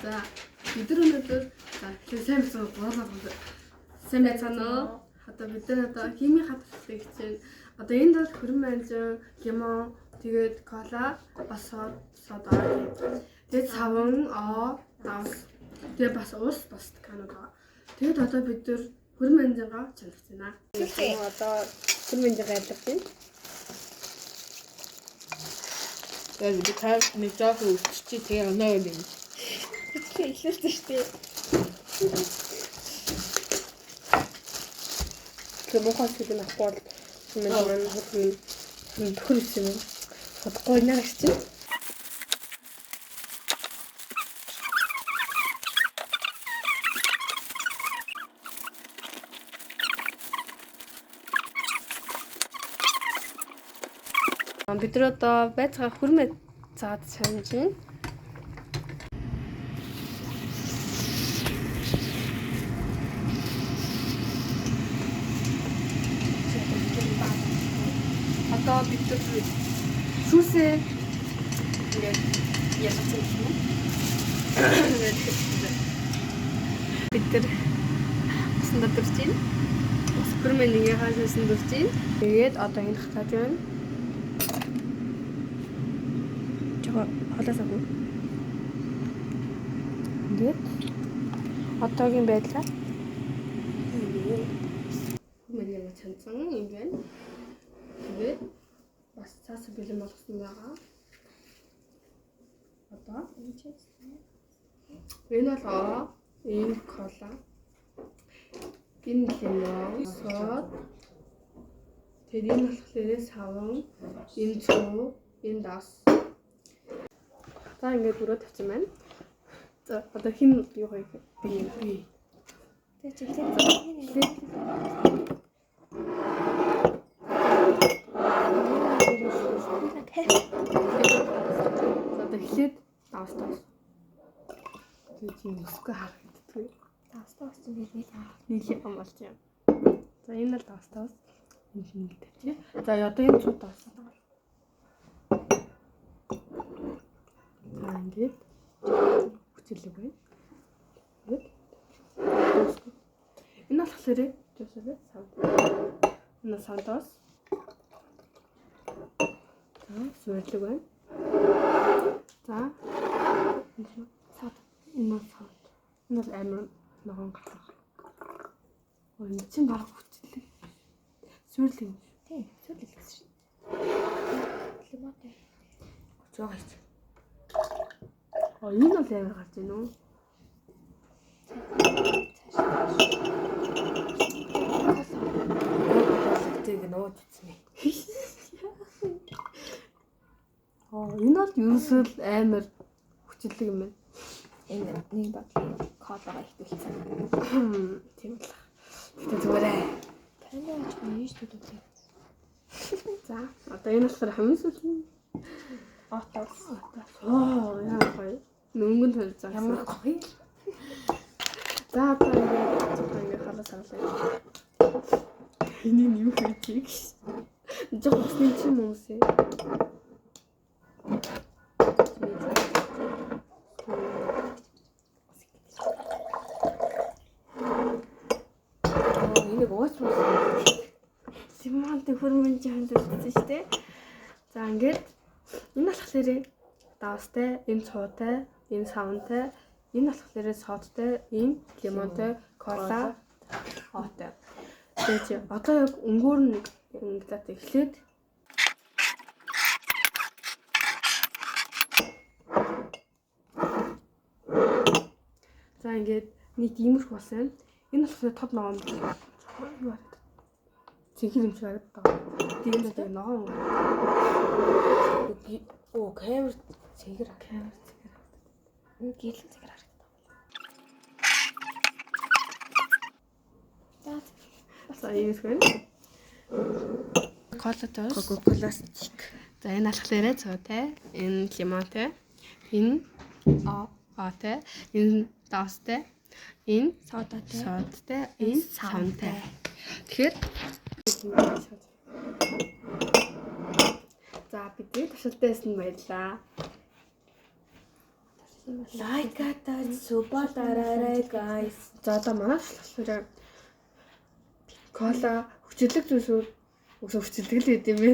За бид нар өнөөдөр сайн бицүү боолоо сайн байцгаана уу? Одоо бид нар одоо химийн хадгалалтыг хичээнэ. Одоо энд бол хөрөн манжин, лимон, тэгээд кола, бас сода. Тэгээд савн, давс. Тэгээд бас ус бас канад байгаа. Тэгээд одоо бид нар хөрөн манжингаа чалгаж байна. Одоо хөрөн манжингаа ялгаж байна. Тэгээд бид таар нэг жоо өвччих тэгээ оноо юм. Ихлэлтэй шүү дээ. Тэгээ мохос гэдэг нь авахгүй маань хөдөлгөөн төхөр юм. Хотгой наагч чинь. Бид нар одоо байцгаа хүрмээ цаад санаж байна. Одоо бид нар шүүсээ ингээд ялгаж байна. Бид нар асан дурж байна. Хүрмээ нэг хаашаасан дурж байна. Тэгээд одоо энэ хатаж байна. Холоосаагүй. Ингээд одоогийн байдлаа миний чанцсан юм байна. Тэгээд бас цаас бэлэн болгосон байгаа. Одоо энэ бол энэ кола. Энэ лимон, сод. Тэгээд энэ болохоор савн, энэ цуу, энэ дас. За ингээд бүрөө тавьсан байна. За одоо хин юу хоёх би. Тэг чи хэлээ. Одоо эхлээд давстаас. Тэг чи өсгөө харагддаг. Давстаас чинь нэг нэг юм болж юм. За энэ л давстаас энэ шиг ингэ тавьчих. За одоо энэ цууд давсан. Ингээд хүчилэг байна. Ингээд энэ болохоор жишээ сав. Энэ сандас. За сүрлэг байна. За энэ сав. Энэ сав. Энэ л амар ногоон гарах. Энэ чинь барах хүчилэг. Сүрлэг. тий, сүрлэг гэсэн. Лимонтэй. Жогч. Энэ бол амар гарч байна уу? Тэг нууж утсан юм. Энэ бол ерөөсөө амар хүчлэг юм байна. Энэ нэг бодлын колагаа ихтүүлсэн. Тийм л. Гэтэ зүгээрээ. Таны ач юу шүү дээ. За, одоо энэ болохоор хамгийн сүүлийн отоос. Яа гоё. Нөнгөн төрж байгаа. Ямар гоё. За одоо ингээд халаас хаалаа. Энэ юу хийчих? Жог усны чим хүмүүсээ. Энийг уучлаа. Симонт хөрмөн жаанд үлдсэн шүү дээ. За ингээд энэ болохоор давстай, энэ цуутай, энэ савнтай, энэ болохоор содтай, энэ лимонтой, кола, хоотой. Тэгээд одоо яг өнгөөр нэг ингээд эхлээд за ингээд нэг иймэрхүү болсон. Энэ болохоор топ ногоон юу хараад. Цэнхэр юм шиг хараад байгаа. Тийм л яг ногоон. Оо камер цэнхэр. Энэ гэлэн цэгэр харагдав. За иймэрхүү байна. Колатой. Кока-колаас чик. За энэ алхлаарэ цуутай, энэ лимонтой, энэ аатай, энэ давстай, энэ содтой, энэ савнтай. Тэгэхээр за бидний туршилтаас нь баярлаа. Лайката суппортаарай guys. За одоо манай болохоор кола хүчилэг зүйлсүүд өсө хүчилдэг л гэдэг юм бэ.